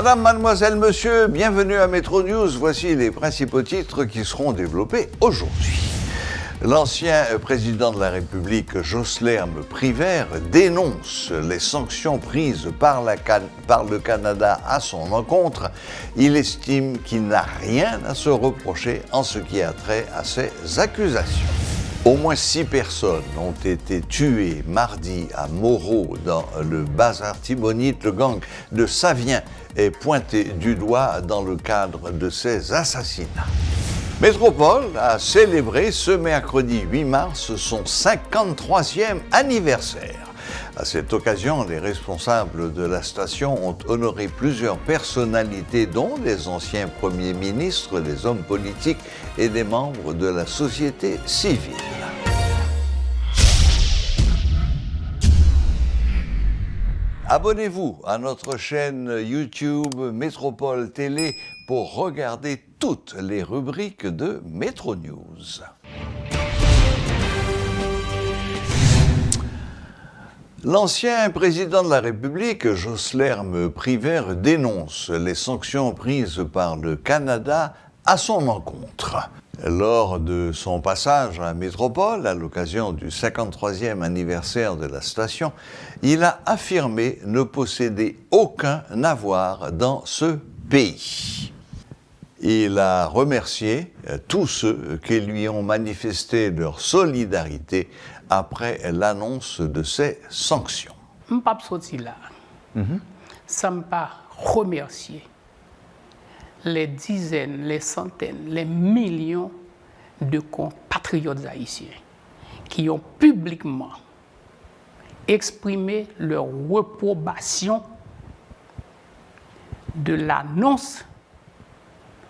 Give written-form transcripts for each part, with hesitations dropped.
Madame, mademoiselle, monsieur, bienvenue à Métro News. Voici les principaux titres qui seront développés aujourd'hui. L'ancien président de la République, Joslerme Privert, dénonce les sanctions prises par le Canada à son encontre. Il estime qu'il n'a rien à se reprocher en ce qui a trait à ces accusations. Au moins 6 personnes ont été tuées mardi à Moreau dans le Bazar Timonite. Le gang de Savien est pointé du doigt dans le cadre de ces assassinats. Métropole a célébré ce mercredi 8 mars son 53e anniversaire. À cette occasion, les responsables de la station ont honoré plusieurs personnalités, dont des anciens premiers ministres, des hommes politiques et des membres de la société civile. Abonnez-vous à notre chaîne YouTube Métropole Télé pour regarder toutes les rubriques de Métro News. L'ancien président de la République, Joslerme Privert, dénonce les sanctions prises par le Canada à son encontre. Lors de son passage à Métropole, à l'occasion du 53e anniversaire de la station, il a affirmé ne posséder aucun avoir dans ce pays. Il a remercié tous ceux qui lui ont manifesté leur solidarité après l'annonce de ces sanctions. Je ne peux pas sortir là sans me remercier les dizaines, les centaines, les millions de compatriotes haïtiens qui ont publiquement exprimé leur réprobation de l'annonce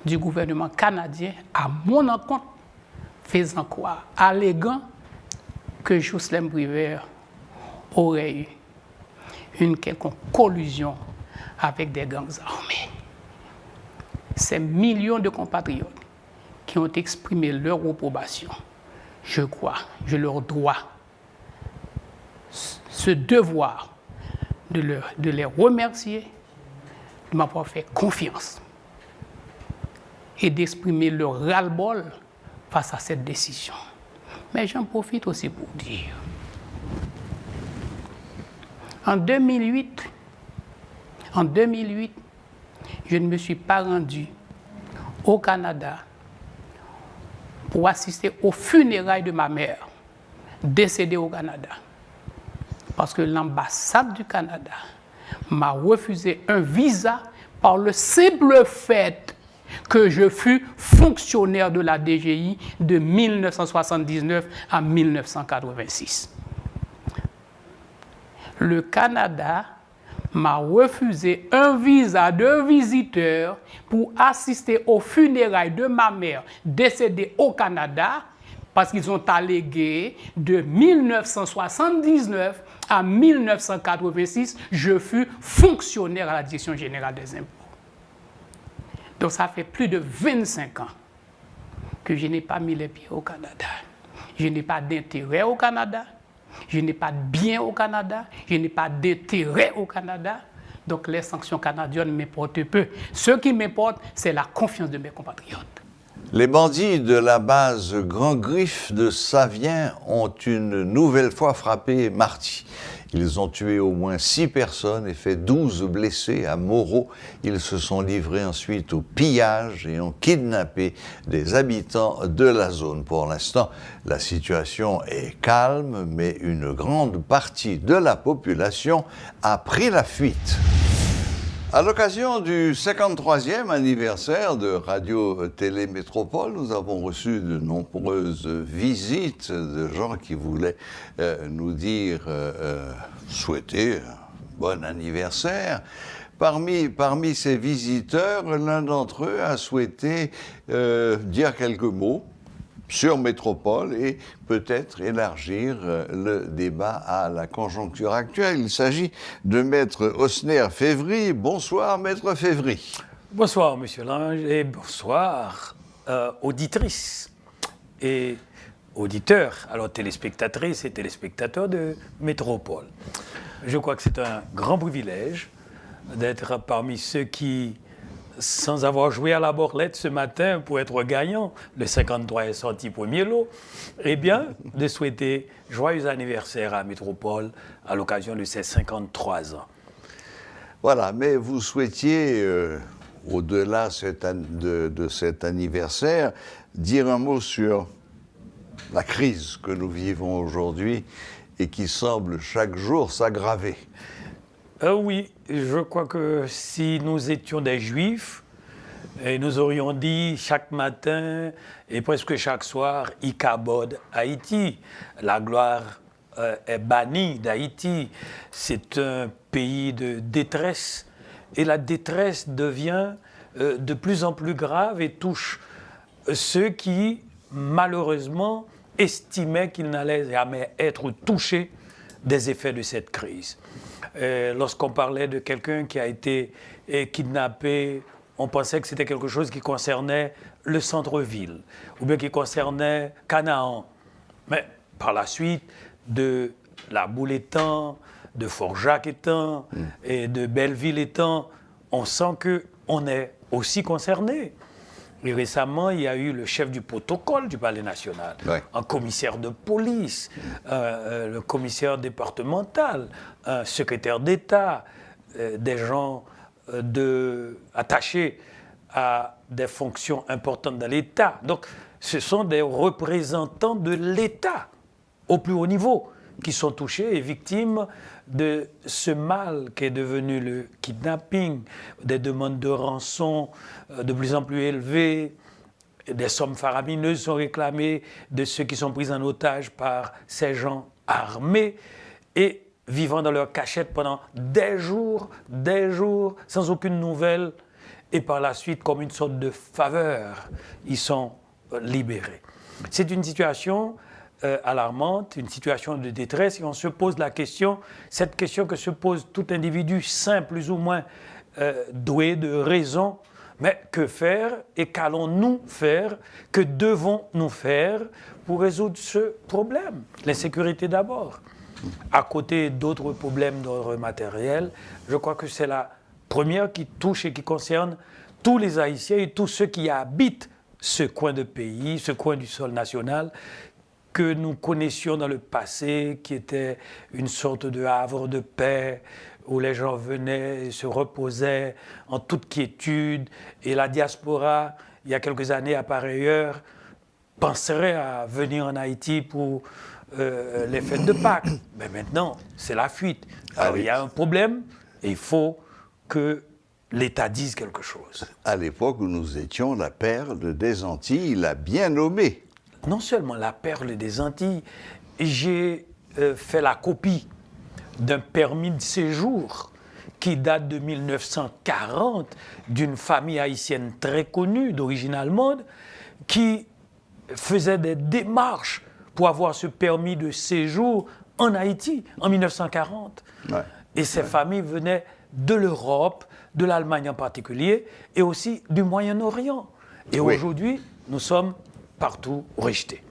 du gouvernement canadien à mon encontre, faisant croire, alléguant que Joslerme Privert aurait eu une quelconque collusion avec des gangs armés. Ces millions de compatriotes qui ont exprimé leur approbation, je crois, je leur dois ce devoir de les remercier, de m'avoir fait confiance et d'exprimer leur ras-le-bol face à cette décision. Mais j'en profite aussi pour dire, en 2008, je ne me suis pas rendu au Canada pour assister aux funérailles de ma mère, décédée au Canada. Parce que l'ambassade du Canada m'a refusé un visa par le simple fait que je fus fonctionnaire de la DGI de 1979 à 1986. Le Canada m'a refusé un visa de visiteur pour assister aux funérailles de ma mère décédée au Canada parce qu'ils ont allégué de 1979 à 1986, je fus fonctionnaire à la Direction générale des impôts. Donc ça fait plus de 25 ans que je n'ai pas mis les pieds au Canada. Je n'ai pas d'intérêt au Canada. Je n'ai pas de bien au Canada, je n'ai pas d'intérêt au Canada, donc les sanctions canadiennes m'importent peu. Ce qui m'importe, c'est la confiance de mes compatriotes. Les bandits de la base Grand Griffe de Savien ont une nouvelle fois frappé mardi. Ils ont tué au moins 6 personnes et fait 12 blessés à Moreau. Ils se sont livrés ensuite au pillage et ont kidnappé des habitants de la zone. Pour l'instant, la situation est calme, mais une grande partie de la population a pris la fuite. À l'occasion du 53e anniversaire de Radio-Télé Métropole, nous avons reçu de nombreuses visites de gens qui voulaient nous dire, souhaiter un bon anniversaire. Parmi ces visiteurs, l'un d'entre eux a souhaité dire quelques mots sur Métropole et peut-être élargir le débat à la conjoncture actuelle. Il s'agit de Maître Osner Févry. Bonsoir, Maître Févry. Bonsoir, Monsieur Lange, et bonsoir, auditrices et auditeurs, alors téléspectatrices et téléspectateurs de Métropole. Je crois que c'est un grand privilège d'être parmi ceux qui, sans avoir joué à la borlette ce matin pour être gagnant, le 53 est sorti premier lot, eh bien, de souhaiter joyeux anniversaire à Métropole à l'occasion de ses 53 ans. Voilà, mais vous souhaitiez, au-delà de cet anniversaire, dire un mot sur la crise que nous vivons aujourd'hui et qui semble chaque jour s'aggraver. Oui, je crois que si nous étions des Juifs, et nous aurions dit chaque matin et presque chaque soir, Ikabod Haïti, la gloire est bannie d'Haïti. C'est un pays de détresse et la détresse devient de plus en plus grave et touche ceux qui, malheureusement, estimaient qu'ils n'allaient jamais être touchés des effets de cette crise. Lorsqu'on parlait de quelqu'un qui a été kidnappé, on pensait que c'était quelque chose qui concernait le centre-ville ou bien qui concernait Canaan. Mais par la suite, de la Boule étant, de Fort-Jacques étant et de Belleville étant, on sent qu'on est aussi concerné. Et récemment, il y a eu le chef du protocole du Palais national, un commissaire de police, le commissaire départemental, un secrétaire d'État, des gens attachés à des fonctions importantes dans l'État. Donc, ce sont des représentants de l'État au plus haut niveau qui sont touchés et victimes de ce mal qui est devenu le kidnapping, des demandes de rançon de plus en plus élevées, des sommes faramineuses sont réclamées de ceux qui sont pris en otage par ces gens armés et vivant dans leur cachette pendant des jours, sans aucune nouvelle, et par la suite, comme une sorte de faveur, ils sont libérés. C'est une situation alarmante, une situation de détresse, et on se pose la question, cette question que se pose tout individu sain, plus ou moins doué de raison, mais que faire et qu'allons-nous faire, que devons-nous faire pour résoudre ce problème? L'insécurité d'abord. À côté d'autres problèmes d'ordre matériel, je crois que c'est la première qui touche et qui concerne tous les Haïtiens et tous ceux qui habitent ce coin de pays, ce coin du sol national, que nous connaissions dans le passé, qui était une sorte de havre de paix, où les gens venaient et se reposaient en toute quiétude. Et la diaspora, il y a quelques années à pareille heure, penserait à venir en Haïti pour les fêtes de Pâques. Mais maintenant, c'est la fuite. Alors, il y a un problème et il faut que l'État dise quelque chose. À l'époque où nous étions la perle des Antilles, il l'a bien nommé. Non seulement la perle des Antilles, j'ai fait la copie d'un permis de séjour qui date de 1940 d'une famille haïtienne très connue d'origine allemande qui faisait des démarches pour avoir ce permis de séjour en Haïti en 1940. Et ces familles venaient de l'Europe, de l'Allemagne en particulier, et aussi du Moyen-Orient. Et aujourd'hui, nous sommes partout rejetés.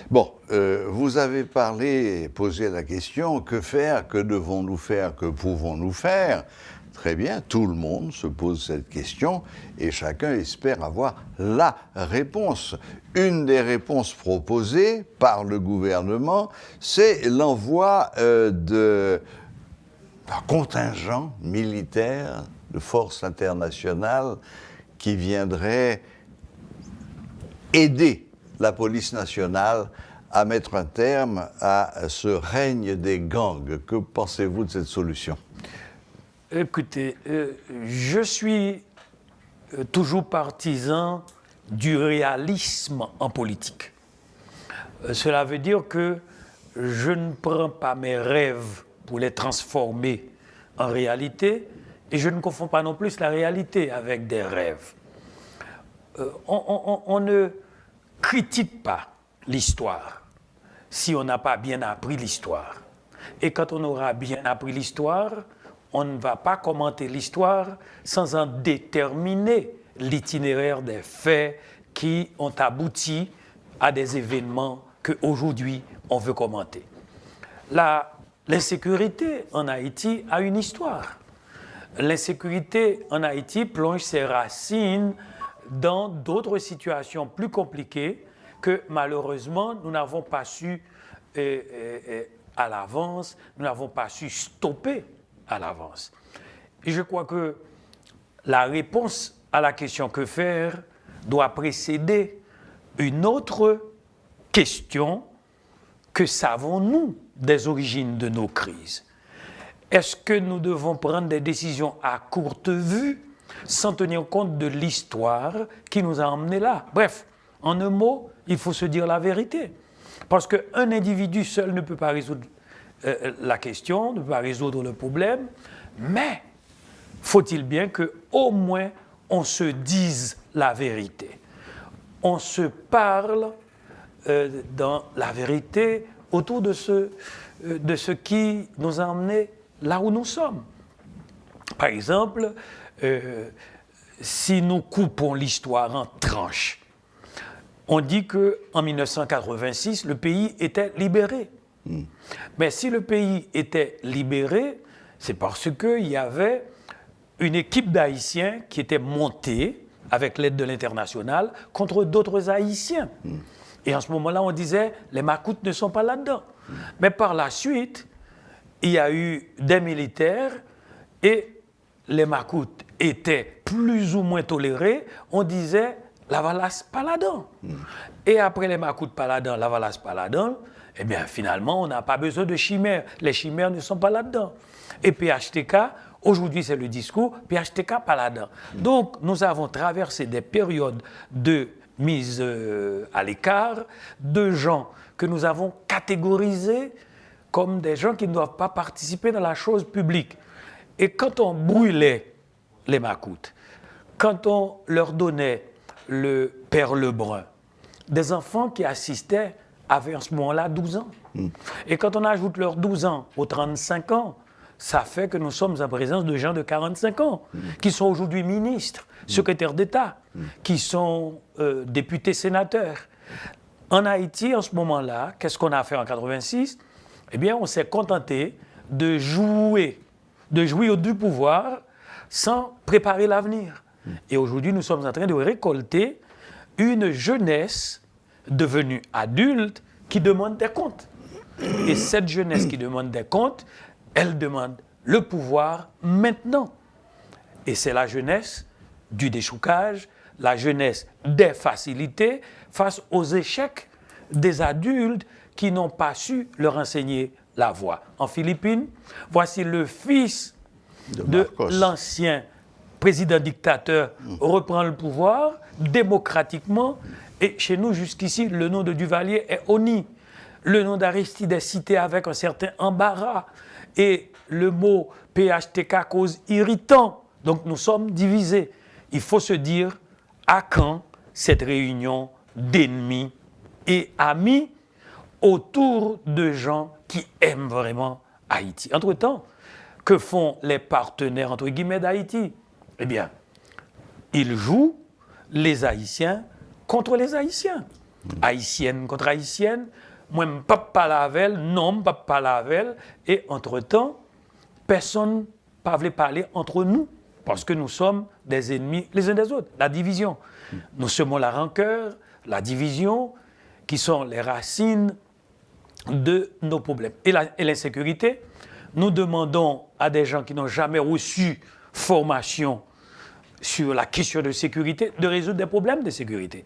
Bon, vous avez parlé, posé la question, que faire, que devons-nous faire, que pouvons-nous faire? Très bien, tout le monde se pose cette question et chacun espère avoir la réponse. Une des réponses proposées par le gouvernement, c'est l'envoi d'un contingent militaire de forces internationales qui viendrait aider la police nationale à mettre un terme à ce règne des gangs. Que pensez-vous de cette solution? Écoutez, je suis toujours partisan du réalisme en politique. Cela veut dire que je ne prends pas mes rêves pour les transformer en réalité et je ne confonds pas non plus la réalité avec des rêves. On ne critique pas l'histoire si on n'a pas bien appris l'histoire. Et quand on aura bien appris l'histoire, on ne va pas commenter l'histoire sans en déterminer l'itinéraire des faits qui ont abouti à des événements qu'aujourd'hui on veut commenter. L'insécurité en Haïti a une histoire. l'insécurité en Haïti plonge ses racines dans d'autres situations plus compliquées que malheureusement nous n'avons pas su à l'avance, nous n'avons pas su stopper à l'avance. Et je crois que la réponse à la question que faire doit précéder une autre question: que savons-nous des origines de nos crises? Est-ce que nous devons prendre des décisions à courte vue sans tenir compte de l'histoire qui nous a emmenés là? Bref, en un mot, il faut se dire la vérité. Parce qu'un individu seul ne peut pas résoudre la question, ne peut pas résoudre le problème, mais faut-il bien qu'au moins on se dise la vérité. On se parle dans la vérité autour de ce qui nous a emmenés là où nous sommes. Par exemple, si nous coupons l'histoire en tranches, on dit qu'en 1986, le pays était libéré. Mais si le pays était libéré, c'est parce qu'il y avait une équipe d'Haïtiens qui était montée, avec l'aide de l'international, contre d'autres Haïtiens. Et en ce moment-là, on disait, les Makoutes ne sont pas là-dedans. Mais par la suite, il y a eu des militaires et les Makoutes étaient plus ou moins tolérés. On disait, Lavalas pas là-dedans. Et après les Makoutes pas là-dedans, Lavalas pas là-dedans, eh bien finalement, on n'a pas besoin de chimères. Les chimères ne sont pas là-dedans. Et PHTK, aujourd'hui c'est le discours, PHTK pas là-dedans. Donc nous avons traversé des périodes de mise à l'écart, de gens que nous avons catégorisés comme des gens qui ne doivent pas participer dans la chose publique. Et quand on brûlait les Makoutes, quand on leur donnait le père Lebrun, des enfants qui assistaient avaient en ce moment-là 12 ans. Et quand on ajoute leurs 12 ans aux 35 ans, ça fait que nous sommes en présence de gens de 45 ans, qui sont aujourd'hui ministres, secrétaires d'État, qui sont députés, sénateurs. En Haïti, en ce moment-là, qu'est-ce qu'on a fait en 86? Eh bien, on s'est contenté de jouir du pouvoir sans préparer l'avenir. Et aujourd'hui, nous sommes en train de récolter une jeunesse devenue adulte qui demande des comptes. Et cette jeunesse qui demande des comptes, elle demande le pouvoir maintenant. Et c'est la jeunesse du déchoucage, la jeunesse des facilités face aux échecs des adultes qui n'ont pas su leur enseigner la voie. En Philippines, voici le fils de l'ancien président dictateur reprend le pouvoir démocratiquement. Et chez nous, jusqu'ici, le nom de Duvalier est honni. Le nom d'Aristide est cité avec un certain embarras. Et le mot PHTK cause irritant. Donc nous sommes divisés. Il faut se dire à quand cette réunion d'ennemis et amis autour de gens qui aiment vraiment Haïti. Entre-temps, que font les partenaires entre guillemets d'Haïti? Eh bien, ils jouent les Haïtiens contre les Haïtiens. Haïtienne contre haïtienne, moi, je ne peux pas parler avec, non, je ne peux pas parler avec. Et entre-temps, personne ne peut parler entre nous, parce que nous sommes des ennemis les uns des autres. La division. Nous semons la rancœur, la division, qui sont les racines de nos problèmes. Et l'insécurité, nous demandons à des gens qui n'ont jamais reçu formation sur la question de sécurité, de résoudre des problèmes de sécurité.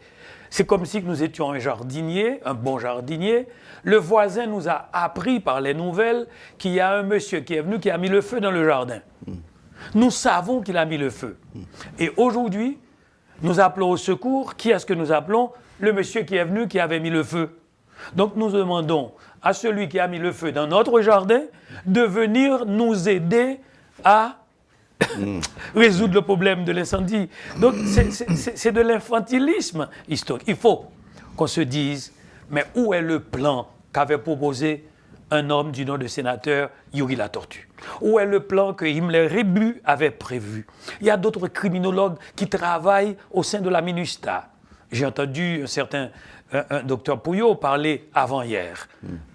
C'est comme si nous étions un jardinier, un bon jardinier. Le voisin nous a appris par les nouvelles qu'il y a un monsieur qui est venu qui a mis le feu dans le jardin. Nous savons qu'il a mis le feu. Et aujourd'hui, nous appelons au secours. Qui est-ce que nous appelons? Le monsieur qui est venu qui avait mis le feu. Donc nous demandons à celui qui a mis le feu dans notre jardin de venir nous aider à résoudre le problème de l'incendie. Donc c'est de l'infantilisme historique. Il faut qu'on se dise, mais où est le plan qu'avait proposé un homme du nom de sénateur Yuri Latortue? Où est le plan que Himmler Rebu avait prévu? Il y a d'autres criminologues qui travaillent au sein de la MINUSTA. J'ai entendu un docteur Pouillot parler avant-hier.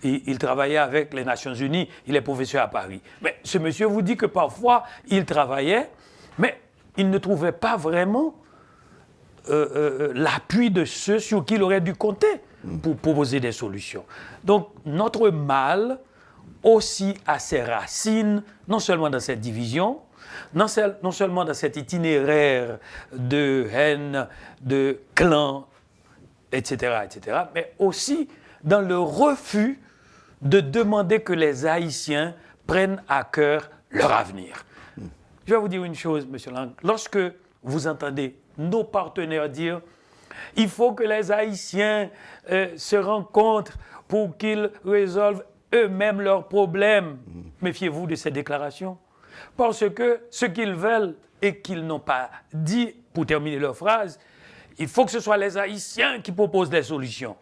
Il travaillait avec les Nations Unies, il est professeur à Paris. Mais ce monsieur vous dit que parfois, il travaillait, mais il ne trouvait pas vraiment l'appui de ceux sur qui il aurait dû compter pour proposer des solutions. Donc, notre mal aussi a ses racines, non seulement dans cette division, non seulement dans cet itinéraire de haine, de clans, etc., mais aussi dans le refus de demander que les Haïtiens prennent à cœur leur avenir. Je vais vous dire une chose, M. Lang. Lorsque vous entendez nos partenaires dire « il faut que les Haïtiens se rencontrent pour qu'ils résolvent eux-mêmes leurs problèmes », méfiez-vous de ces déclarations. Parce que ce qu'ils veulent et qu'ils n'ont pas dit pour terminer leur phrase, il faut que ce soit les Haïtiens qui proposent des solutions.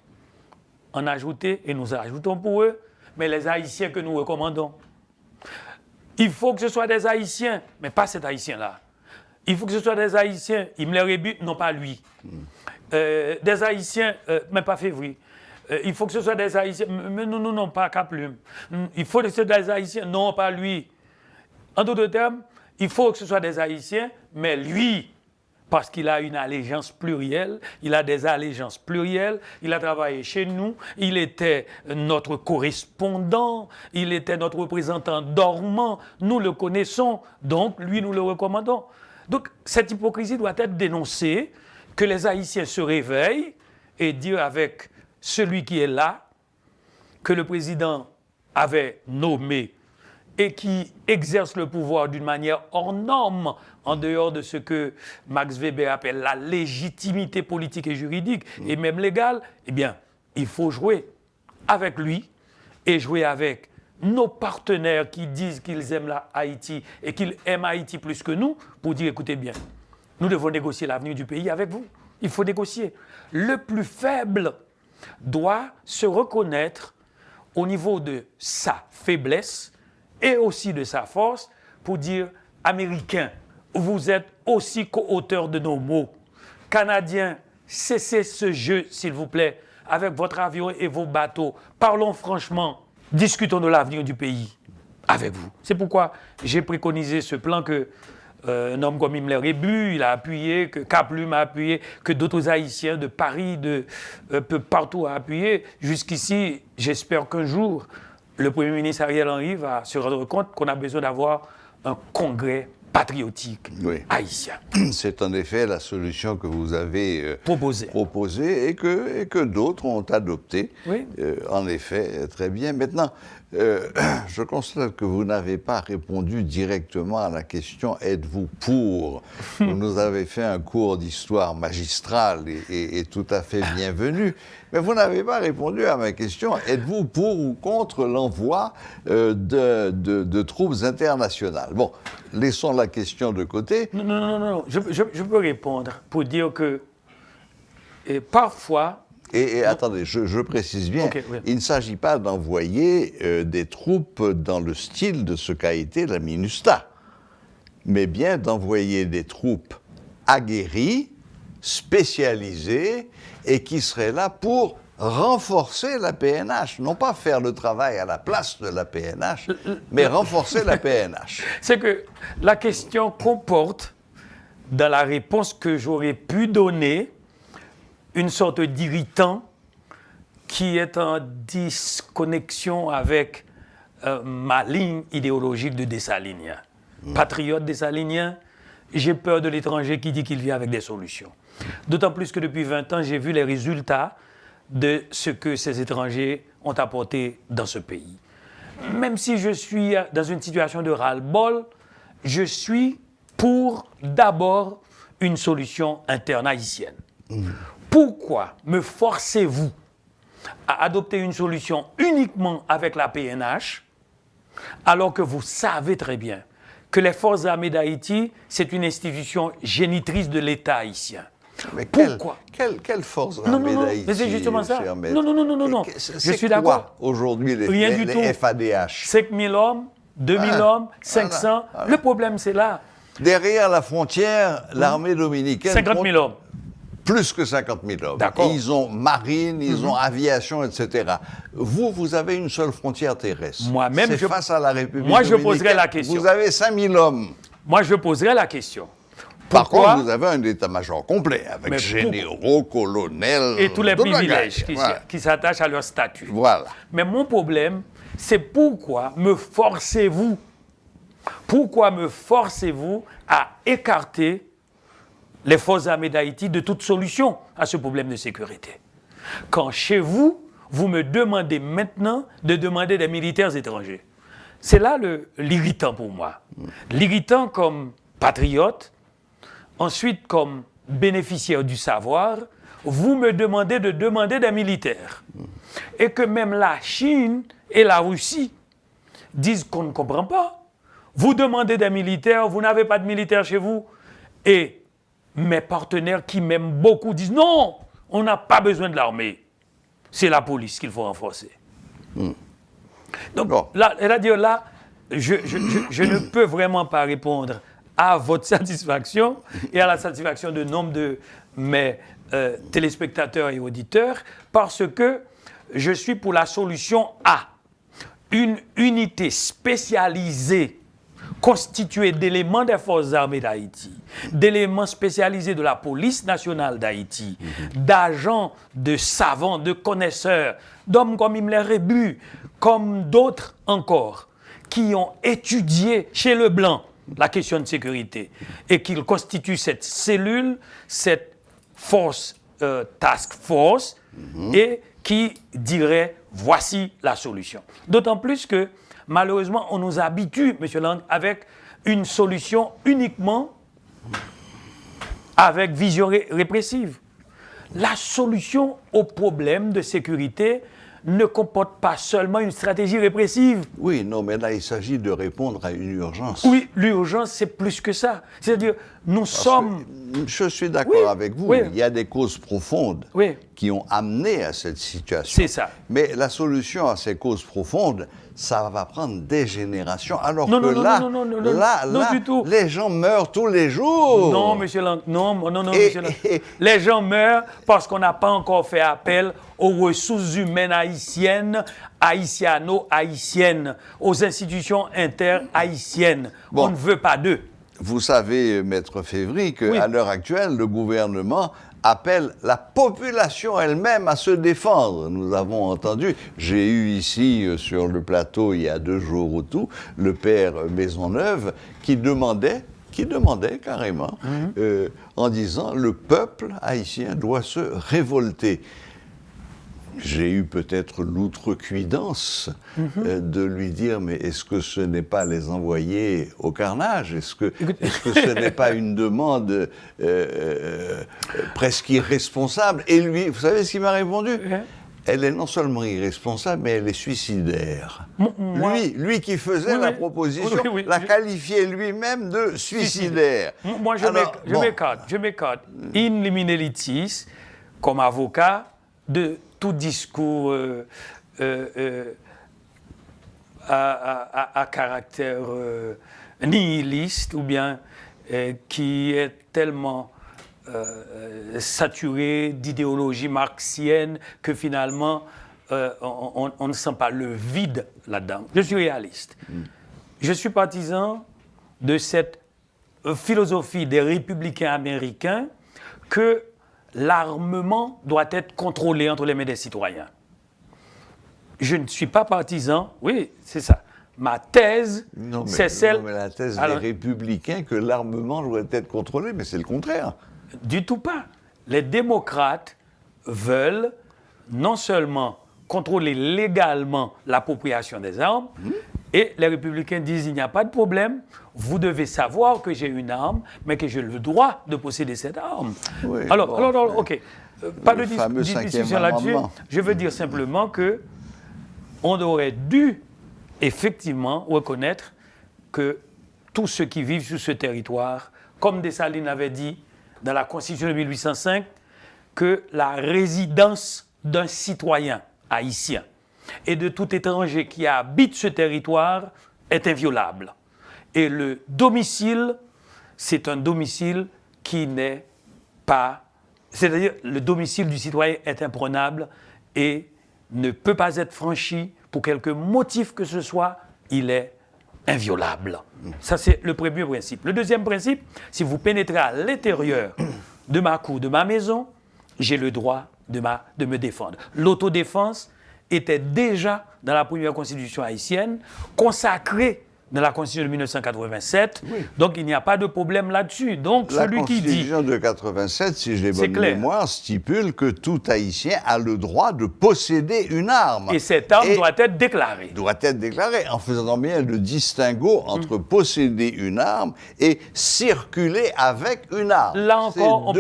En ajouter, et nous ajoutons pour eux, mais les Haïtiens que nous recommandons. Il faut que ce soit des Haïtiens, mais pas cet Haïtien-là. Il faut que ce soit des Haïtiens, Himmler et But, non pas lui. Des Haïtiens, mais pas Février. Il faut que ce soit des Haïtiens, mais non, pas Caplume. Il faut que ce soit des Haïtiens, non pas lui. En d'autres termes, il faut que ce soit des Haïtiens, mais lui, parce qu'il a une allégeance plurielle, il a des allégeances plurielles, il a travaillé chez nous, il était notre correspondant, il était notre représentant dormant, nous le connaissons, donc lui, nous le recommandons. Donc, cette hypocrisie doit être dénoncée, que les Haïtiens se réveillent et disent avec celui qui est là, que le président avait nommé et qui exerce le pouvoir d'une manière hors norme, en dehors de ce que Max Weber appelle la légitimité politique et juridique, et même légale, eh bien, il faut jouer avec lui et jouer avec nos partenaires qui disent qu'ils aiment Haïti et qu'ils aiment Haïti plus que nous, pour dire, écoutez bien, nous devons négocier l'avenir du pays avec vous. Il faut négocier. Le plus faible doit se reconnaître au niveau de sa faiblesse et aussi de sa force pour dire « Américains, vous êtes aussi co-auteurs de nos mots. Canadiens, cessez ce jeu, s'il vous plaît, avec votre avion et vos bateaux. Parlons franchement, discutons de l'avenir du pays avec vous. » C'est pourquoi j'ai préconisé ce plan que un homme comme Himmler et But, il a appuyé, que Caplume a appuyé, que d'autres Haïtiens de Paris, de partout a appuyé. Jusqu'ici, j'espère qu'un jour, le Premier ministre Ariel Henry va se rendre compte qu'on a besoin d'avoir un congrès patriotique haïtien. C'est en effet la solution que vous avez proposée et que d'autres ont adoptée. Oui. En effet, très bien. Maintenant, je constate que vous n'avez pas répondu directement à la question « Êtes-vous pour ?» Vous nous avez fait un cours d'histoire magistral et tout à fait bienvenu, mais vous n'avez pas répondu à ma question « Êtes-vous pour ou contre l'envoi de troupes internationales ?» Bon, laissons la question de côté. Non. Je peux répondre pour dire que parfois... Et attendez, je précise bien, il ne s'agit pas d'envoyer des troupes dans le style de ce qu'a été la MINUSTAH, mais bien d'envoyer des troupes aguerries, spécialisées, et qui seraient là pour renforcer la PNH, non pas faire le travail à la place de la PNH, mais renforcer la PNH. C'est que la question comporte, dans la réponse que j'aurais pu donner, une sorte d'irritant qui est en disconnexion avec ma ligne idéologique de Dessalines. Patriote dessalinien, j'ai peur de l'étranger qui dit qu'il vient avec des solutions. D'autant plus que depuis 20 ans, j'ai vu les résultats de ce que ces étrangers ont apporté dans ce pays. Même si je suis dans une situation de ras-le-bol, je suis pour d'abord une solution interne haïtienne. Pourquoi me forcez-vous à adopter une solution uniquement avec la PNH, alors que vous savez très bien que les forces armées d'Haïti, c'est une institution génitrice de l'État haïtien? Mais pourquoi quelle force armée d'Haïti? Mais c'est justement ça. Non. Je suis d'accord. Aujourd'hui, les FADH 5 000 hommes, 2 000 hommes, 500. Le problème, c'est là. Derrière la frontière, l'armée dominicaine... 50 000 hommes. Plus que 50 000 hommes. D'accord. Et ils ont marine, ils ont aviation, etc. Vous avez une seule frontière terrestre. Moi-même, c'est face à la République Moi, je dominicaine. poserai la question. Vous avez 5 000 hommes. Moi, je poserai la question. Par Pourquoi? contre, vous avez un état-major complet, avec Mais généraux, colonels... Et tous les toute la privilèges gang. Voilà. qui s'attachent à leur statut. Voilà. Mais mon problème, c'est pourquoi me forcez-vous à écarter les forces armées d'Haïti de toute solution à ce problème de sécurité? Quand chez vous, vous me demandez maintenant de demander des militaires étrangers. C'est là l'irritant pour moi. L'irritant comme patriote, ensuite comme bénéficiaire du savoir, vous me demandez de demander des militaires. Et que même la Chine et la Russie disent qu'on ne comprend pas. Vous demandez des militaires, vous n'avez pas de militaires chez vous. Et mes partenaires qui m'aiment beaucoup disent non, on n'a pas besoin de l'armée. C'est la police qu'il faut renforcer. Donc là, je ne peux vraiment pas répondre à votre satisfaction et à la satisfaction de nombre de mes téléspectateurs et auditeurs parce que je suis pour la solution A. Une unité spécialisée constituée d'éléments des forces armées d'Haïti, d'éléments spécialisés de la police nationale d'Haïti, d'agents, de savants, de connaisseurs, d'hommes comme Himmler Rebu, comme d'autres encore, qui ont étudié chez le Blanc la question de sécurité et qu'ils constituent cette cellule, cette force, task force, et qui dirait voici la solution. D'autant plus que malheureusement on nous habitue, M. Lang, avec une solution uniquement avec vision répressive. La solution au problème de sécurité ne comporte pas seulement une stratégie répressive. Oui, non, mais là, il s'agit de répondre à une urgence. Oui, l'urgence, c'est plus que ça. C'est-à-dire, nous sommes... Je suis d'accord avec vous. Oui. Il y a des causes profondes qui ont amené à cette situation. C'est ça. Mais la solution à ces causes profondes, ça va prendre des générations. Alors non, que non, là, non, là, du tout. les gens meurent tous les jours. Non, monsieur Lang, non, monsieur Lang. Les gens meurent parce qu'on n'a pas encore fait appel aux ressources humaines haïtiennes, haïtiano-haïtiennes, aux institutions inter-haïtiennes. Bon. On ne veut pas d'eux. Vous savez, Maître Févry, qu'à l'heure actuelle, le gouvernement appelle la population elle-même à se défendre. Nous avons entendu, j'ai eu ici sur le plateau il y a 2 jours ou tout, le père Maisonneuve qui demandait carrément, en disant le peuple haïtien doit se révolter. J'ai eu peut-être l'outrecuidance de lui dire, mais est-ce que ce n'est pas les envoyer au carnage? Est-ce que ce n'est pas une demande presque irresponsable? Et lui, vous savez ce qu'il m'a répondu? Elle est non seulement irresponsable, mais elle est suicidaire. Lui qui faisait la proposition, l'a qualifié lui-même de suicidaire. Moi, je m'écarte in limine litis, comme avocat, de tout discours à caractère nihiliste ou bien qui est tellement saturé d'idéologie marxienne que finalement on ne sent pas le vide là-dedans. Je suis réaliste. Je suis partisan de cette philosophie des républicains américains que l'armement doit être contrôlé entre les mains des citoyens. Je ne suis pas partisan, oui, c'est ça. Ma thèse, c'est celle... Non, mais la thèse des républicains que l'armement doit être contrôlé, mais c'est le contraire. Du tout pas. Les démocrates veulent non seulement contrôler légalement l'appropriation des armes, et les républicains disent il n'y a pas de problème, vous devez savoir que j'ai une arme, mais que j'ai le droit de posséder cette arme. Oui, alors, ok. Pas de fameux discussion là-dessus. Je veux dire simplement que on aurait dû effectivement reconnaître que tous ceux qui vivent sur ce territoire, comme Dessalines avait dit dans la Constitution de 1805, que la résidence d'un citoyen haïtien et de tout étranger qui habite ce territoire est inviolable. Et le domicile, c'est un domicile qui n'est pas C'est-à-dire, le domicile du citoyen est imprenable et ne peut pas être franchi pour quelque motif que ce soit, il est inviolable. Ça, c'est le premier principe. Le deuxième principe, si vous pénétrez à l'intérieur de ma cour, de ma maison, j'ai le droit de me défendre. L'autodéfense était déjà dans la première constitution haïtienne, consacrée dans la Constitution de 1987, oui. Donc il n'y a pas de problème là-dessus. Donc celui qui dit... La Constitution de 87, si j'ai bonne mémoire, stipule que tout Haïtien a le droit de posséder une arme. Et cette arme doit être déclarée. Doit être déclarée, en faisant bien le distinguo entre posséder une arme et circuler avec une arme. Là encore,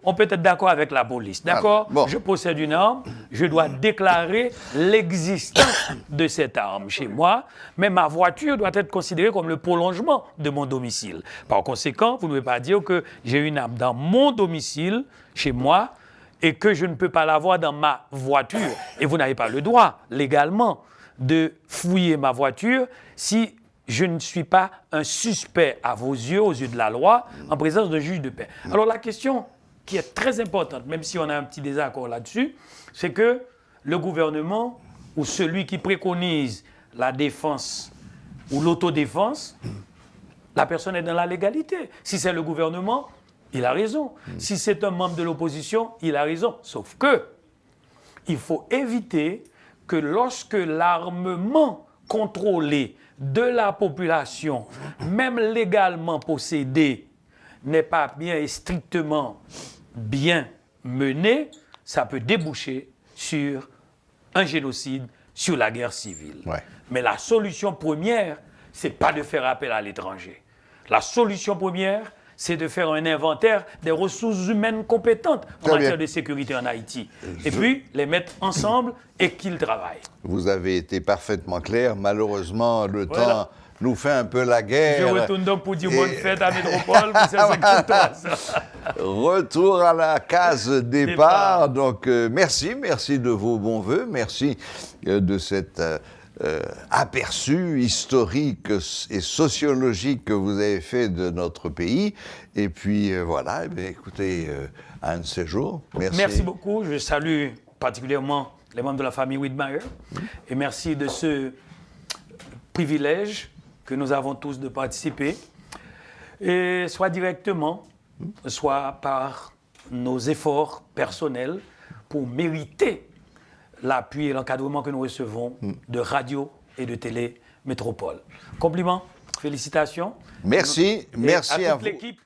on peut être d'accord avec la police. D'accord ? Bon. Je possède une arme, je dois déclarer l'existence de cette arme chez moi, mais ma voiture doit être considéré comme le prolongement de mon domicile. Par conséquent, vous ne pouvez pas dire que j'ai une arme dans mon domicile, chez moi, et que je ne peux pas l'avoir dans ma voiture. Et vous n'avez pas le droit, légalement, de fouiller ma voiture si je ne suis pas un suspect à vos yeux, aux yeux de la loi, en présence d'un juge de paix. Alors la question qui est très importante, même si on a un petit désaccord là-dessus, c'est que le gouvernement, ou celui qui préconise la défense ou l'autodéfense, la personne est dans la légalité. Si c'est le gouvernement, il a raison. Si c'est un membre de l'opposition, il a raison. Sauf que il faut éviter que lorsque l'armement contrôlé de la population, même légalement possédé, n'est pas bien et strictement bien mené, ça peut déboucher sur un génocide, sur la guerre civile. Ouais. Mais la solution première, ce n'est pas de faire appel à l'étranger. La solution première, c'est de faire un inventaire des ressources humaines compétentes en matière de sécurité en Haïti. Et puis, les mettre ensemble et qu'ils travaillent. Vous avez été parfaitement clair. Malheureusement, le temps nous fait un peu la guerre. Je retourne donc pour dire bonne fête à Métropole. Pour Retour à la case départ. Donc, merci de vos bons voeux. Merci de cette... aperçu historique et sociologique que vous avez fait de notre pays. Et puis voilà, écoutez, à un de ces jours, merci. Merci beaucoup. Je salue particulièrement les membres de la famille Widmeyer. Et merci de ce privilège que nous avons tous de participer, et soit directement, soit par nos efforts personnels pour mériter l'appui et l'encadrement que nous recevons de radio et de télé Métropole. Compliments, félicitations. Merci, merci à toute l'équipe.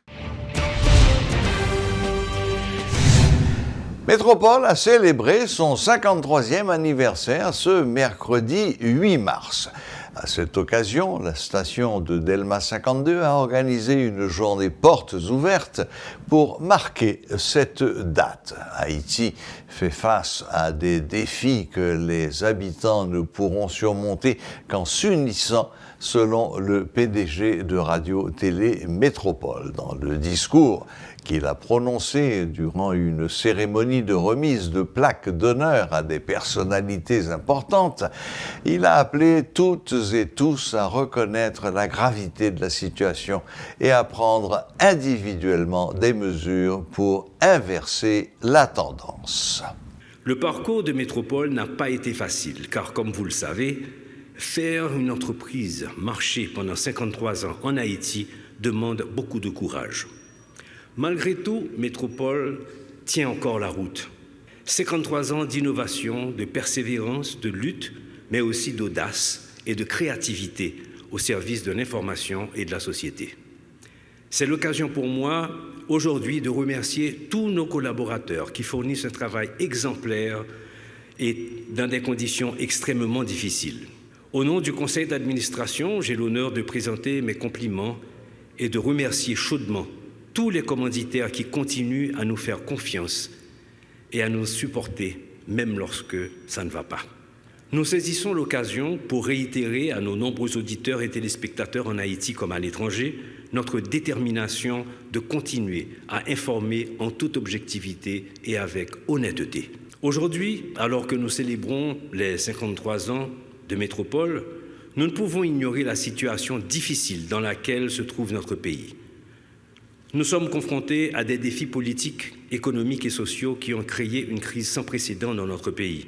Métropole a célébré son 53e anniversaire ce mercredi 8 mars. À cette occasion, la station de Delma 52 a organisé une journée portes ouvertes pour marquer cette date. Haïti fait face à des défis que les habitants ne pourront surmonter qu'en s'unissant, selon le PDG de Radio-Télé Métropole. Dans le discours qu'il a prononcé durant une cérémonie de remise de plaques d'honneur à des personnalités importantes, il a appelé toutes et tous à reconnaître la gravité de la situation et à prendre individuellement des mesures pour inverser la tendance. Le parcours de Métropole n'a pas été facile, car comme vous le savez, faire une entreprise marcher pendant 53 ans en Haïti demande beaucoup de courage. Malgré tout, Métropole tient encore la route. 53 ans d'innovation, de persévérance, de lutte, mais aussi d'audace et de créativité au service de l'information et de la société. C'est l'occasion pour moi, aujourd'hui, de remercier tous nos collaborateurs qui fournissent un travail exemplaire et dans des conditions extrêmement difficiles. Au nom du conseil d'administration, j'ai l'honneur de présenter mes compliments et de remercier chaudement tous les commanditaires qui continuent à nous faire confiance et à nous supporter, même lorsque ça ne va pas. Nous saisissons l'occasion pour réitérer à nos nombreux auditeurs et téléspectateurs en Haïti comme à l'étranger notre détermination de continuer à informer en toute objectivité et avec honnêteté. Aujourd'hui, alors que nous célébrons les 53 ans de Métropole, nous ne pouvons ignorer la situation difficile dans laquelle se trouve notre pays. Nous sommes confrontés à des défis politiques économiques et sociaux qui ont créé une crise sans précédent dans notre pays.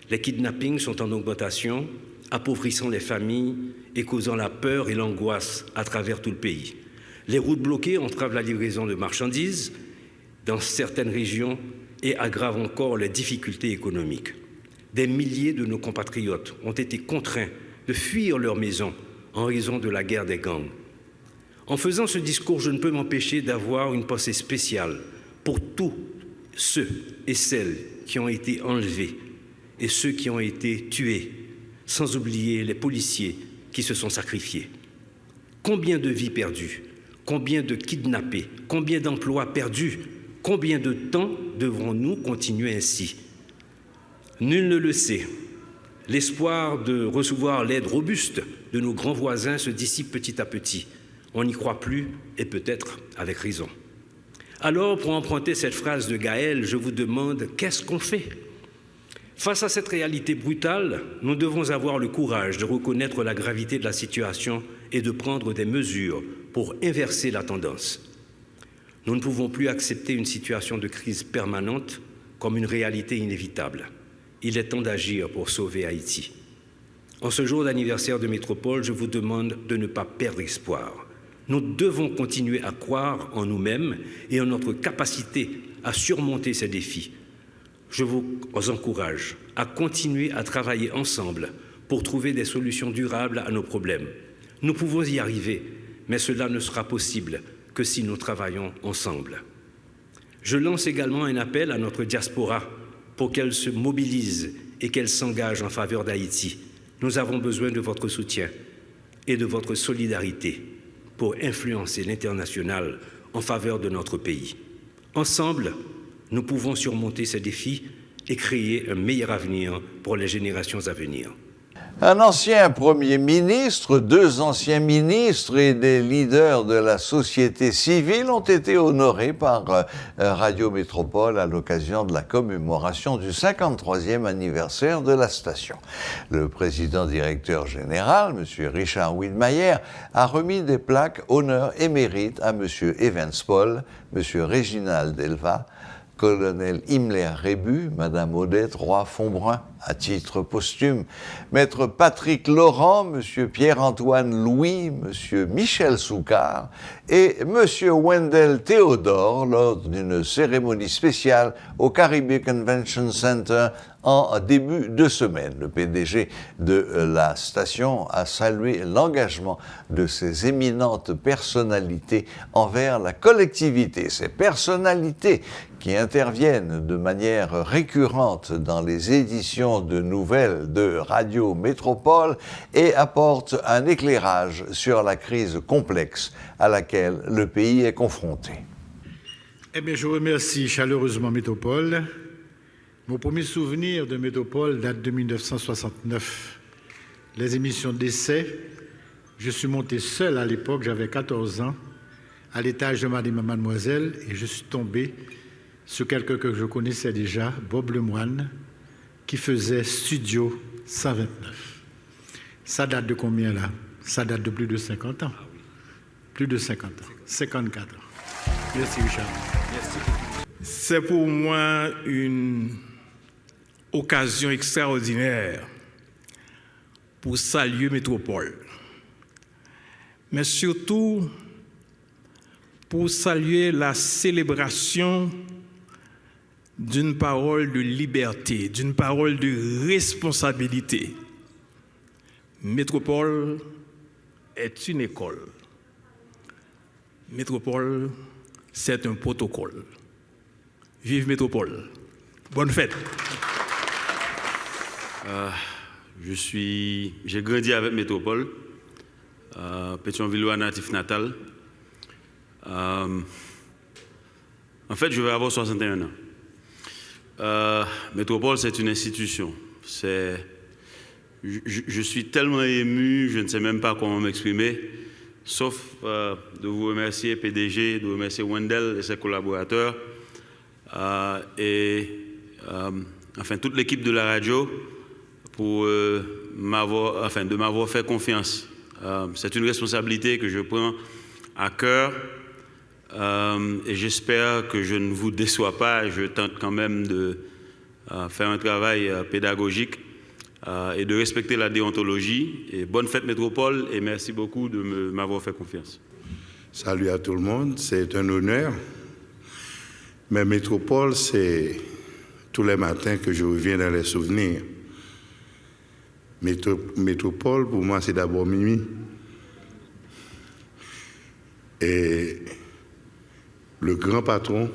Les kidnappings sont en augmentation, appauvrissant les familles et causant la peur et l'angoisse à travers tout le pays. Les routes bloquées entravent la livraison de marchandises dans certaines régions et aggravent encore les difficultés économiques. Des milliers de nos compatriotes ont été contraints de fuir leur maison en raison de la guerre des gangs. En faisant ce discours, je ne peux m'empêcher d'avoir une pensée spéciale pour tous ceux et celles qui ont été enlevés et ceux qui ont été tués, sans oublier les policiers qui se sont sacrifiés. Combien de vies perdues, combien de kidnappés, combien d'emplois perdus, combien de temps devrons-nous continuer ainsi? Nul ne le sait. L'espoir de recevoir l'aide robuste de nos grands voisins se dissipe petit à petit. On n'y croit plus, et peut-être avec raison. Alors, pour emprunter cette phrase de Gaël, je vous demande, qu'est-ce qu'on fait? Face à cette réalité brutale, nous devons avoir le courage de reconnaître la gravité de la situation et de prendre des mesures pour inverser la tendance. Nous ne pouvons plus accepter une situation de crise permanente comme une réalité inévitable. Il est temps d'agir pour sauver Haïti. En ce jour d'anniversaire de Métropole, je vous demande de ne pas perdre espoir. Nous devons continuer à croire en nous-mêmes et en notre capacité à surmonter ces défis. Je vous encourage à continuer à travailler ensemble pour trouver des solutions durables à nos problèmes. Nous pouvons y arriver, mais cela ne sera possible que si nous travaillons ensemble. Je lance également un appel à notre diaspora pour qu'elle se mobilise et qu'elle s'engage en faveur d'Haïti. Nous avons besoin de votre soutien et de votre solidarité pour influencer l'international en faveur de notre pays. Ensemble, nous pouvons surmonter ces défis et créer un meilleur avenir pour les générations à venir. Un ancien Premier ministre, 2 anciens ministres et des leaders de la société civile ont été honorés par Radio Métropole à l'occasion de la commémoration du 53e anniversaire de la station. Le président directeur général, M. Richard Widmayer, a remis des plaques honneur et mérite à M. Evans Paul, M. Réginald Delva, Colonel Himmler Rébu, Mme Odette Roy-Fonbrun, à titre posthume, Maître Patrick Laurent, M. Pierre-Antoine Louis, M. Michel Soucard et M. Wendell Théodore lors d'une cérémonie spéciale au Caribbean Convention Center en début de semaine. Le PDG de la station a salué l'engagement de ces éminentes personnalités envers la collectivité. Ces personnalités qui interviennent de manière récurrente dans les éditions de nouvelles de Radio Métropole et apportent un éclairage sur la crise complexe à laquelle le pays est confronté. Eh bien, je remercie chaleureusement Métropole. Mon premier souvenir de Métropole date de 1969. Les émissions d'essai, je suis monté seul à l'époque, j'avais 14 ans, à l'étage de Madame et Mademoiselle, et je suis tombé sur quelqu'un que je connaissais déjà, Bob Lemoine, qui faisait Studio 129. Ça date de combien là? Ça date de plus de 50 ans. Plus de 50 ans. 54 ans. Merci Richard. Merci. C'est pour moi une occasion extraordinaire pour saluer Métropole, mais surtout pour saluer la célébration d'une parole de liberté, d'une parole de responsabilité. Métropole est une école. Métropole, c'est un protocole. Vive Métropole. Bonne fête. J'ai grandi avec Métropole, Pétionville natif natal. En fait, je vais avoir 61 ans. Métropole, c'est une institution. Je suis tellement ému, je ne sais même pas comment m'exprimer, sauf de vous remercier, PDG, de vous remercier Wendell et ses collaborateurs, enfin toute l'équipe de la radio pour de m'avoir fait confiance. C'est une responsabilité que je prends à cœur et j'espère que je ne vous déçois pas. Je tente quand même de faire un travail pédagogique et de respecter la déontologie. Et bonne fête Métropole et merci beaucoup de m'avoir fait confiance. Salut à tout le monde, c'est un honneur. Mais Métropole, c'est tous les matins que je reviens dans les souvenirs. Métropole, pour moi, c'est d'abord Mimi. Et le grand patron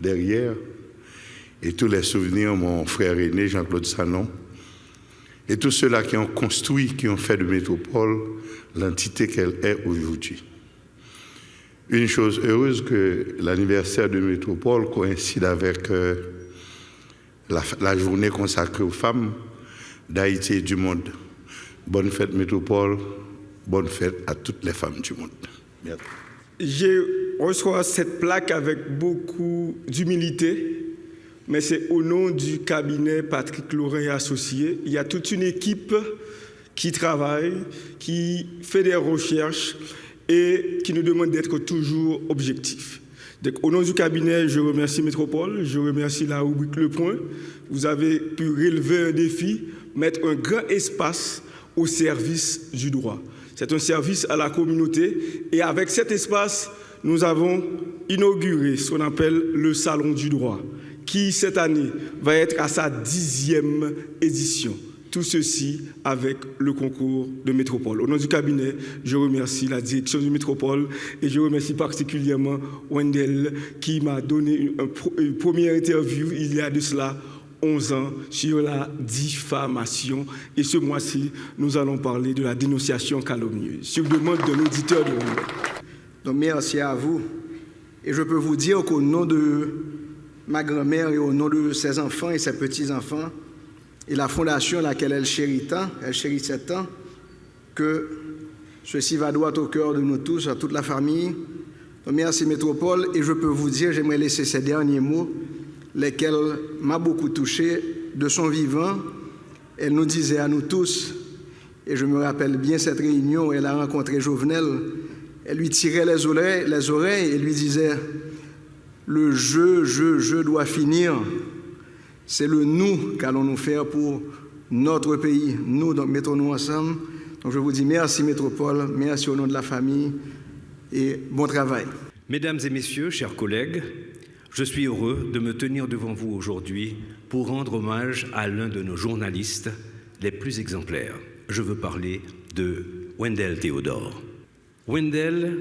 derrière, et tous les souvenirs, mon frère aîné, Jean-Claude Sanon, et tous ceux-là qui ont construit, qui ont fait de Métropole l'entité qu'elle est aujourd'hui. Une chose heureuse que l'anniversaire de Métropole coïncide avec la journée consacrée aux femmes d'Haïti et du monde. Bonne fête Métropole, bonne fête à toutes les femmes du monde. Merci. Je reçois cette plaque avec beaucoup d'humilité, mais c'est au nom du cabinet Patrick Laurent et Associés. Il y a toute une équipe qui travaille, qui fait des recherches et qui nous demande d'être toujours objectifs. Donc, au nom du cabinet, je remercie Métropole, je remercie la rubrique Le Point. Vous avez pu relever un défi, mettre un grand espace au service du droit. C'est un service à la communauté et avec cet espace, nous avons inauguré ce qu'on appelle le Salon du droit, qui cette année va être à sa 10e édition. Tout ceci avec le concours de Métropole. Au nom du cabinet, je remercie la direction de Métropole et je remercie particulièrement Wendell qui m'a donné une première interview il y a de cela 11 ans sur la diffamation. Et ce mois-ci, nous allons parler de la dénonciation calomnieuse, sur demande d'un auditeur de Wendell. Donc merci à vous. Et je peux vous dire qu'au nom de ma grand-mère et au nom de ses enfants et ses petits-enfants, et la fondation à laquelle elle chérissait tant, que ceci va droit au cœur de nous tous, à toute la famille. Donc, merci Métropole, et je peux vous dire, j'aimerais laisser ces derniers mots, lesquels m'ont beaucoup touché de son vivant. Elle nous disait à nous tous, et je me rappelle bien cette réunion où elle a rencontré Jovenel, elle lui tirait les oreilles et lui disait « Le je doit finir ». C'est le nous qu'allons-nous faire pour notre pays. Nous, donc, mettons-nous ensemble. Donc, je vous dis merci Métropole, merci au nom de la famille et bon travail. Mesdames et messieurs, chers collègues, je suis heureux de me tenir devant vous aujourd'hui pour rendre hommage à l'un de nos journalistes les plus exemplaires. Je veux parler de Wendell Théodore. Wendell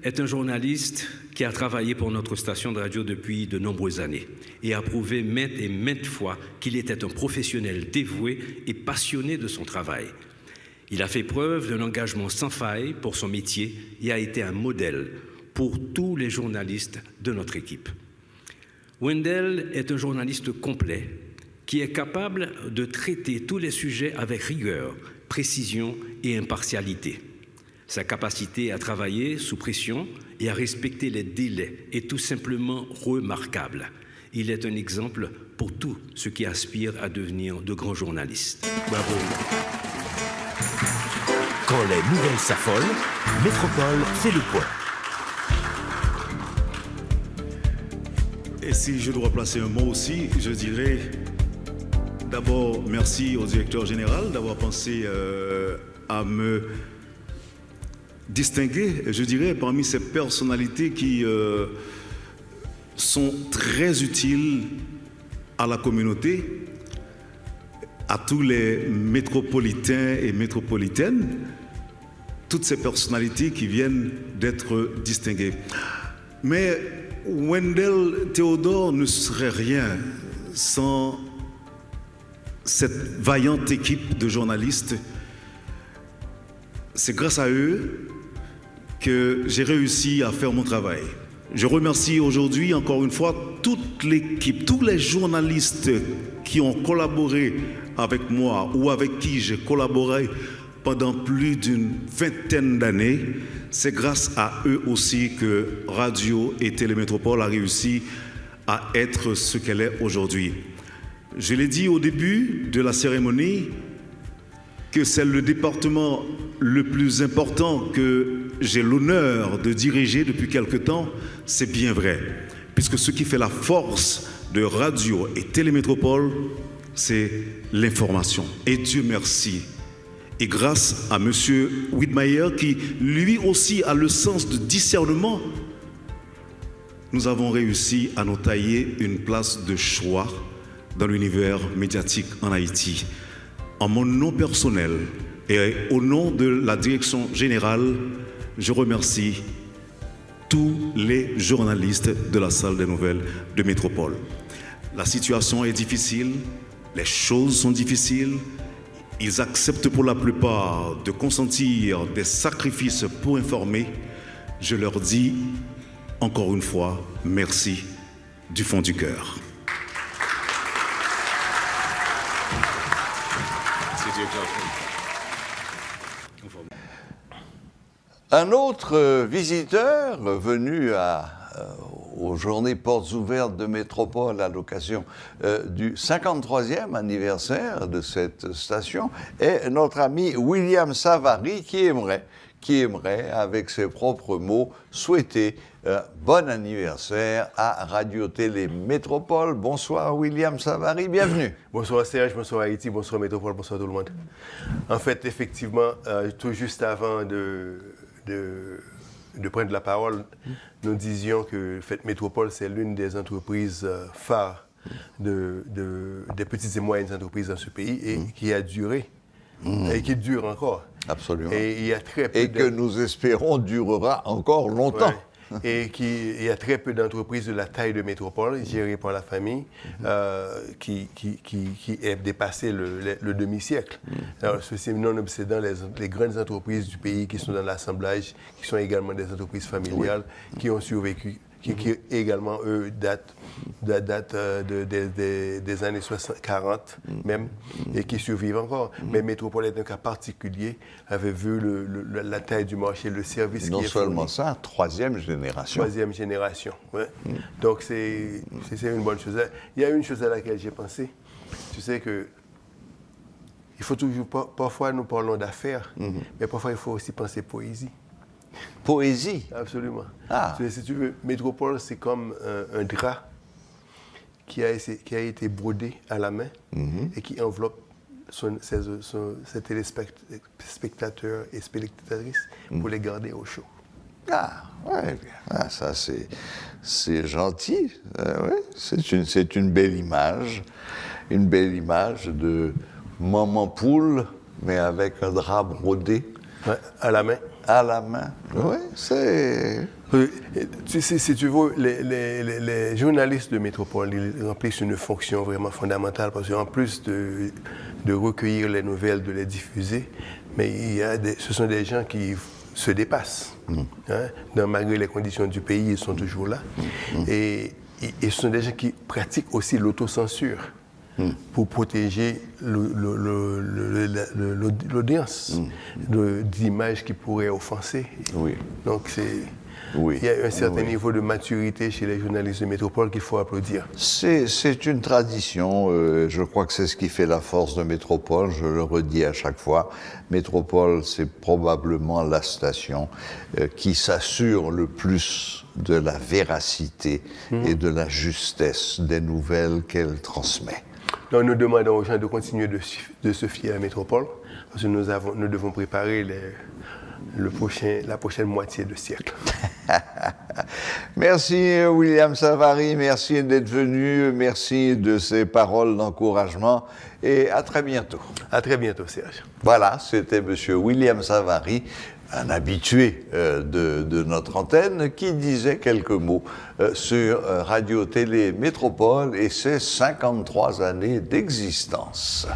est un journaliste qui a travaillé pour notre station de radio depuis de nombreuses années et a prouvé maintes et maintes fois qu'il était un professionnel dévoué et passionné de son travail. Il a fait preuve d'un engagement sans faille pour son métier et a été un modèle pour tous les journalistes de notre équipe. Wendell est un journaliste complet qui est capable de traiter tous les sujets avec rigueur, précision et impartialité. Sa capacité à travailler sous pression et à respecter les délais est tout simplement remarquable. Il est un exemple pour tous ceux qui aspirent à devenir de grands journalistes. Bravo. Quand les nouvelles s'affolent, Métropole fait le point. Et si je dois placer un mot aussi, je dirais d'abord merci au directeur général d'avoir pensé à me distinguer, je dirais, parmi ces personnalités qui sont très utiles à la communauté, à tous les métropolitains et métropolitaines, toutes ces personnalités qui viennent d'être distinguées. Mais Wendell Théodore ne serait rien sans cette vaillante équipe de journalistes. C'est grâce à eux que j'ai réussi à faire mon travail. Je remercie aujourd'hui encore une fois toute l'équipe, tous les journalistes qui ont collaboré avec moi ou avec qui j'ai collaboré pendant plus d'une vingtaine d'années. C'est grâce à eux aussi que Radio et Télémétropole a réussi à être ce qu'elle est aujourd'hui. Je l'ai dit au début de la cérémonie que c'est le département le plus important que j'ai l'honneur de diriger depuis quelque temps, c'est bien vrai. Puisque ce qui fait la force de Radio et Télémétropole, c'est l'information. Et Dieu merci. Et grâce à M. Widmayer, qui lui aussi a le sens de discernement, nous avons réussi à nous tailler une place de choix dans l'univers médiatique en Haïti. En mon nom personnel et au nom de la direction générale, je remercie tous les journalistes de la salle des nouvelles de Métropole. La situation est difficile, les choses sont difficiles. Ils acceptent pour la plupart de consentir des sacrifices pour informer. Je leur dis encore une fois, merci du fond du cœur. Un autre visiteur venu aux Journées Portes Ouvertes de Métropole à l'occasion du 53e anniversaire de cette station est notre ami William Savary qui aimerait, avec ses propres mots, souhaiter bon anniversaire à Radio-Télé Métropole. Bonsoir William Savary, bienvenue. Bonsoir Serge, bonsoir Haïti, bonsoir Métropole, bonsoir tout le monde. En fait, effectivement, tout juste avant de prendre la parole, nous disions que Fête Métropole, c'est l'une des entreprises phares des petites et moyennes entreprises dans ce pays et qui a duré et qui dure encore. Absolument. Et il y a très peu que nous espérons durera encore longtemps. Ouais. Et il y a très peu d'entreprises de la taille de Métropole gérées par la famille qui aient dépassé le demi-siècle. Alors, ceci non obsédant les grandes entreprises du pays qui sont dans l'assemblage, qui sont également des entreprises familiales, qui ont survécu, qui également, eux, datent des années 40 même, et qui survivent encore. Mais Métropole est un cas particulier, avait vu la taille du marché, le service qui est fourni. Non seulement ça, troisième génération. Troisième génération, oui. Donc c'est une bonne chose. Il y a une chose à laquelle j'ai pensé, tu sais que il faut toujours, parfois nous parlons d'affaires, mais parfois il faut aussi penser poésie. Poésie? Absolument. Ah. Si tu veux, Métropole, c'est comme un drap qui a été brodé à la main et qui enveloppe ses téléspectateurs et spectatrices pour les garder au chaud. Ah, ouais, ça c'est gentil. Ouais. C'est une belle image de maman poule, mais avec un drap brodé. Ouais, à la main. À la main, oui, c'est... Tu sais, si tu veux, les journalistes de Métropole, ils remplissent une fonction vraiment fondamentale parce qu'en plus de recueillir les nouvelles, de les diffuser, mais ce sont des gens qui se dépassent. Malgré les conditions du pays, ils sont toujours là. Et ce sont des gens qui pratiquent aussi l'autocensure pour protéger l'audience d'images qui pourraient offenser. Oui. Donc il y a un certain niveau de maturité chez les journalistes de Métropole qu'il faut applaudir. C'est une tradition, je crois que c'est ce qui fait la force de Métropole, je le redis à chaque fois. Métropole, c'est probablement la station qui s'assure le plus de la véracité et de la justesse des nouvelles qu'elle transmet. Donc nous demandons aux gens de continuer de se fier à Métropole, parce que nous devons préparer la prochaine moitié de siècle. Merci William Savary, merci d'être venu, merci de ces paroles d'encouragement et à très bientôt. À très bientôt Serge. Voilà, c'était M. William Savary, un habitué de notre antenne, qui disait quelques mots sur Radio-Télé Métropole et ses 53 années d'existence.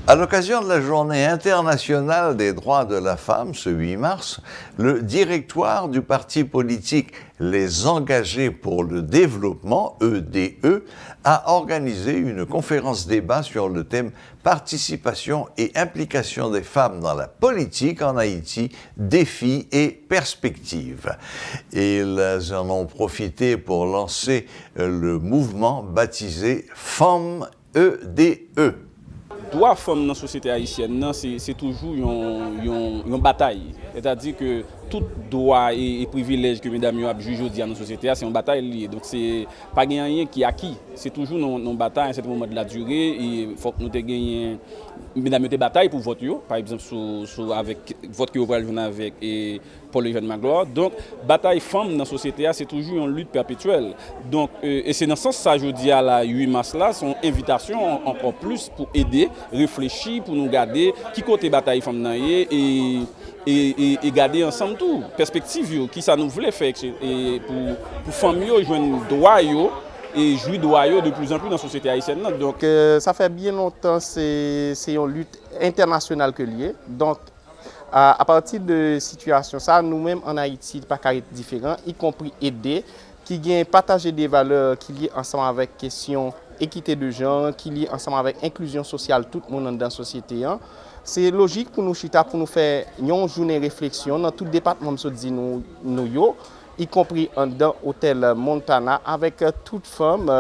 À l'occasion de la Journée internationale des droits de la femme, ce 8 mars, le directoire du parti politique Les Engagés pour le Développement, EDE, a organisé une conférence débat sur le thème « Participation et implication des femmes dans la politique en Haïti, défis et perspectives ». Ils en ont profité pour lancer le mouvement baptisé Femmes EDE. droit femmes dans la société haïtienne, c'est toujours une bataille. C'est-à-dire que tout droit et privilège que mesdames ont jugé dans la société, c'est une bataille liée. Donc, c'est pas rien qui est acquis. C'est toujours une bataille à un certain moment de la durée. Et il faut que nous gagnions, mesdames, des batailles pour vote, par exemple, avec vote que vous avez avec Paul Eugène Magloire. Donc, bataille femmes dans la société, c'est toujours une lutte perpétuelle. Donc, et c'est dans ce sens ça, je dis à la 8 mars là, son invitation encore plus pour aider, réfléchir, pour nous garder qui côté bataille femmes et garder ensemble tout, perspective, qui ça nous voulait faire et pour famille joindre droit et jouir droit de plus en plus dans la société haïtienne. Donc, ça fait bien longtemps, c'est une lutte internationale que liée. Donc, à partir de situation ça, nous-mêmes en Haïti, pas qu'à être différents, y compris aider, qui viennent partager des valeurs qui lient ensemble avec question équité de genre, qui lient ensemble avec inclusion sociale, tout le monde dans la société. C'est logique pour nous chita, pour nous faire une journée de réflexion dans tout le département de nous, y compris dans l'hôtel Montana, avec toutes femmes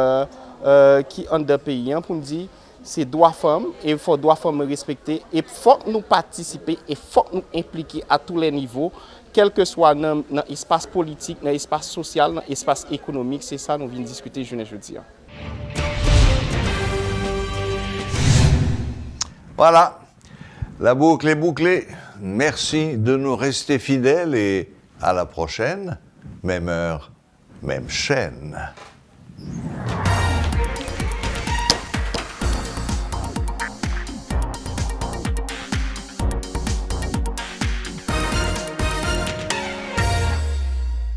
qui sont dans le pays, pour nous dire c'est droit femmes et il faut droit femmes respecter et il faut nous participer et il faut nous impliquer à tous les niveaux, quel que soit dans l'espace politique, dans l'espace social, dans l'espace économique. C'est ça que nous venons discuter jeudi. Voilà, la boucle est bouclée. Merci de nous rester fidèles et à la prochaine, même heure, même chaîne.